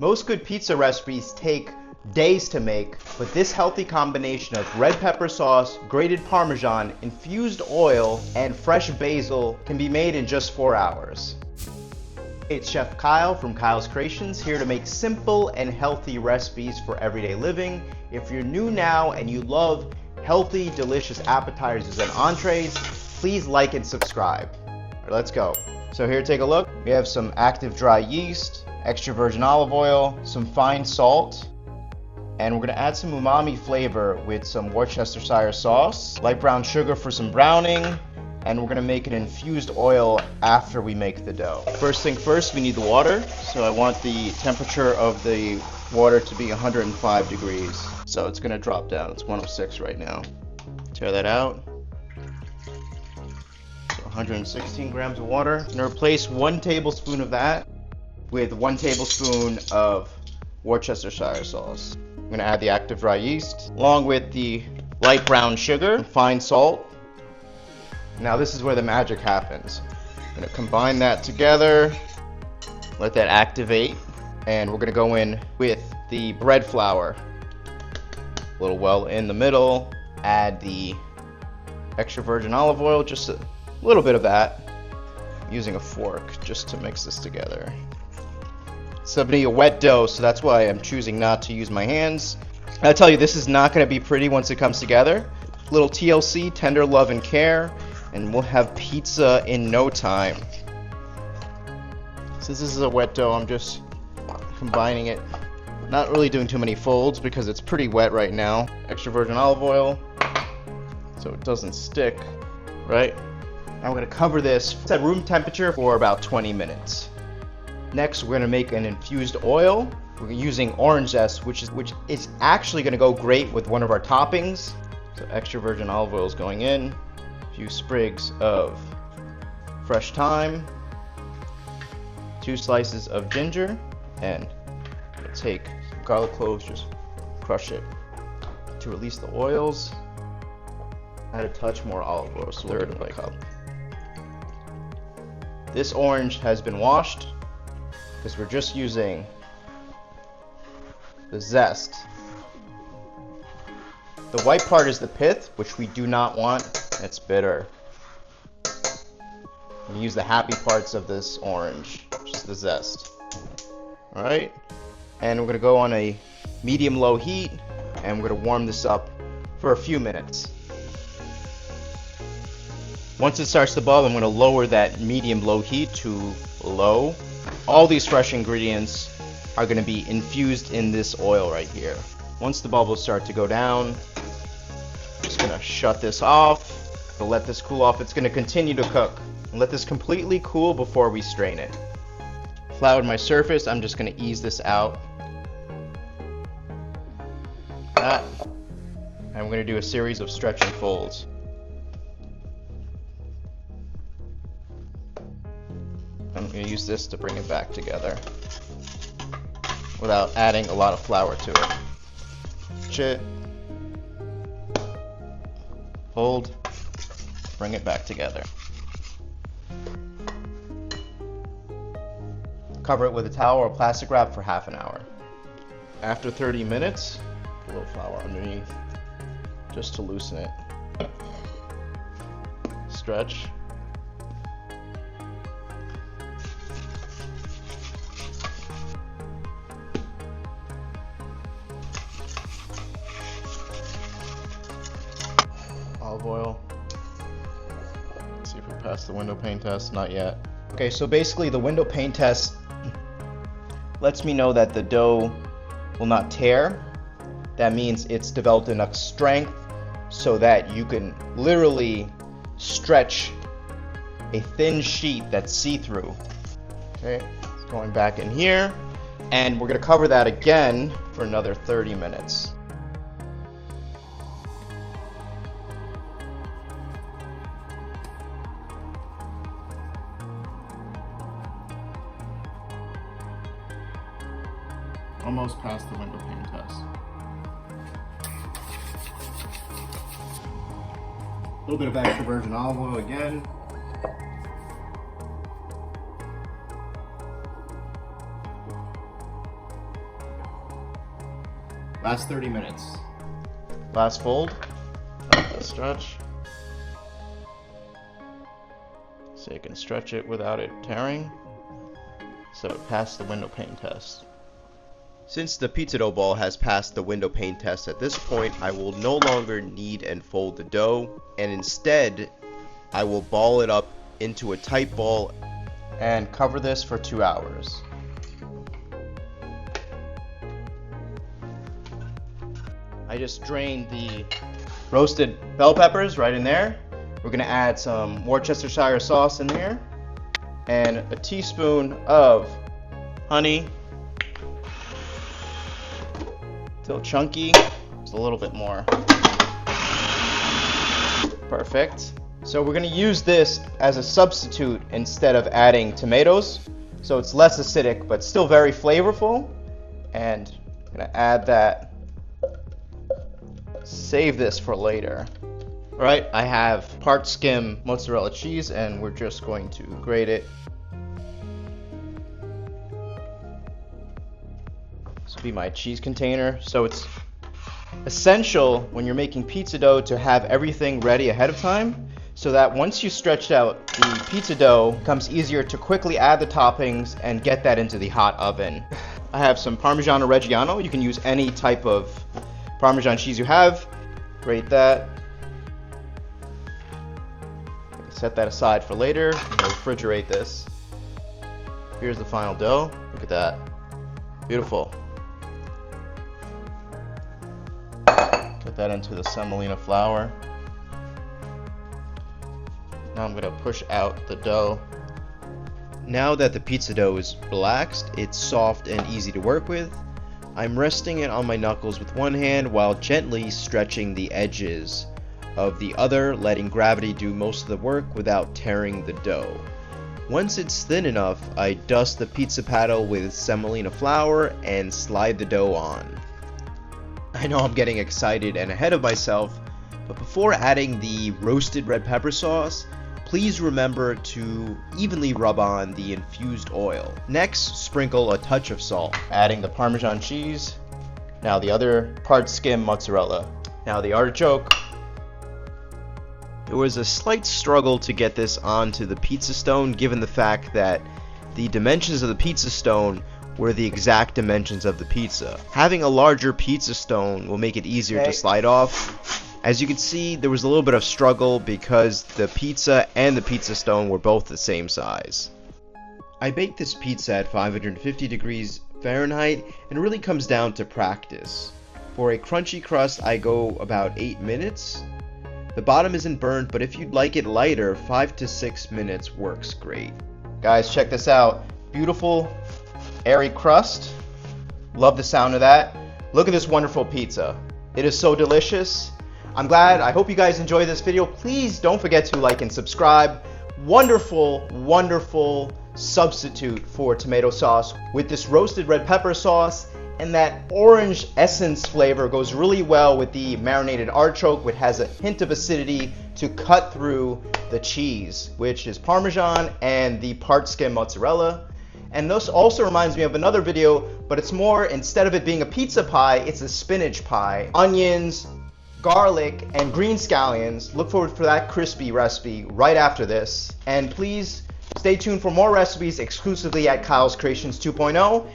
Most good pizza recipes take days to make, but this healthy combination of red pepper sauce, grated Parmesan, infused oil, and fresh basil can be made in just 4 hours. It's Chef Kyle from Kyle's Creations, here to make simple and healthy recipes for everyday living. If you're new now and you love healthy, delicious appetizers and entrees, please like and subscribe. All right, let's go. So here, take a look. We have some active dry yeast, extra virgin olive oil, some fine salt, and we're gonna add some umami flavor with some Worcestershire sauce, light brown sugar for some browning, and we're gonna make an infused oil after we make the dough. First thing first, we need the water. So I want the temperature of the water to be 105 degrees. So it's gonna drop down, it's 106 right now. Tear that out. So 116 grams of water. I'm gonna replace 1 tablespoon of that with 1 tablespoon of Worcestershire sauce. I'm gonna add the active dry yeast, along with the light brown sugar and fine salt. Now this is where the magic happens. I'm gonna combine that together, let that activate, and we're gonna go in with the bread flour. A little well in the middle, add the extra virgin olive oil, just a little bit of that, using a fork just to mix this together. It's gonna be a wet dough, so that's why I'm choosing not to use my hands. I tell you, this is not gonna be pretty once it comes together. Little TLC, tender love and care, and we'll have pizza in no time. Since this is a wet dough, I'm just combining it. Not really doing too many folds because it's pretty wet right now. Extra virgin olive oil, so it doesn't stick, right? Now we're gonna cover this at room temperature for about 20 minutes. Next, we're gonna make an infused oil. We're using orange zest, which is actually gonna go great with one of our toppings. So extra virgin olive oil is going in. A few sprigs of fresh thyme, 2 slices of ginger, and take garlic cloves, just crush it to release the oils. Add a touch more olive oil, so 1/3 of a cup. This orange has been washed because we're just using the zest. The white part is the pith, which we do not want. It's bitter. We use the happy parts of this orange, which is the zest. All right, and we're gonna go on a medium-low heat, and we're gonna warm this up for a few minutes. Once it starts to bubble, I'm gonna lower that medium-low heat to low. All these fresh ingredients are gonna be infused in this oil right here. Once the bubbles start to go down, just gonna shut this off. To let this cool off. It's going to continue to cook. Let this completely cool before we strain it. Floured my surface. I'm just going to ease this out. That. And I'm going to do a series of stretching folds. I'm going to use this to bring it back together without adding a lot of flour to it. Stretch it. Hold. Bring it back together. Cover it with a towel or plastic wrap for half an hour. After 30 minutes, a little flour underneath just to loosen it. Stretch. Olive oil. See if we pass the window pane test. Not yet. Okay, so basically the window pane test lets me know that the dough will not tear. That means it's developed enough strength so that you can literally stretch a thin sheet that's see-through. Okay, it's going back in here, and we're going to cover that again for another 30 minutes. Almost past the window pane test. A little bit of extra virgin olive oil again. Last 30 minutes. Last fold. Stretch. So you can stretch it without it tearing. So it passed the window pane test. Since the pizza dough ball has passed the window pane test at this point, I will no longer knead and fold the dough, and instead I will ball it up into a tight ball and cover this for 2 hours. I just drained the roasted bell peppers right in there. We're gonna add some Worcestershire sauce in here and a teaspoon of honey. Still chunky, just a little bit more. Perfect. So we're gonna use this as a substitute instead of adding tomatoes. So it's less acidic, but still very flavorful. And I'm gonna add that. Save this for later. All right, I have part skim mozzarella cheese, and we're just going to grate it. This will be my cheese container. So it's essential when you're making pizza dough to have everything ready ahead of time, so that once you stretch out the pizza dough, it becomes easier to quickly add the toppings and get that into the hot oven. I have some Parmigiano Reggiano. You can use any type of Parmesan cheese you have. Grate that. Set that aside for later. I'll refrigerate this. Here's the final dough. Look at that. Beautiful. Put that into the semolina flour. Now I'm going to push out the dough. Now that the pizza dough is relaxed, it's soft and easy to work with. I'm resting it on my knuckles with one hand while gently stretching the edges of the other, letting gravity do most of the work without tearing the dough. Once it's thin enough, I dust the pizza paddle with semolina flour and slide the dough on. I know I'm getting excited and ahead of myself, but before adding the roasted red pepper sauce, please remember to evenly rub on the infused oil. Next, sprinkle a touch of salt, adding the Parmesan cheese, now the other part skim mozzarella, now the artichoke. It was a slight struggle to get this onto the pizza stone, given the fact that the dimensions of the pizza stone were the exact dimensions of the pizza. Having a larger pizza stone will make it easier to slide off. As you can see, there was a little bit of struggle because the pizza and the pizza stone were both the same size. I baked this pizza at 550 degrees Fahrenheit, and it really comes down to practice. For a crunchy crust, I go about 8 minutes. The bottom isn't burnt, but if you'd like it lighter, 5 to 6 minutes works great. Guys, check this out. Beautiful, airy crust. Love the sound of that. Look at this wonderful pizza. It is so delicious. I hope you guys enjoy this video. Please don't forget to like and subscribe. Wonderful, wonderful substitute for tomato sauce with this roasted red pepper sauce, and that orange essence flavor goes really well with the marinated artichoke, which has a hint of acidity to cut through the cheese, which is Parmesan and the part skim mozzarella. And this also reminds me of another video, but it's more, instead of it being a pizza pie, it's a spinach pie. Onions, garlic, and green scallions. Look forward for that crispy recipe right after this. And please stay tuned for more recipes exclusively at Kyle's Creations 2.0.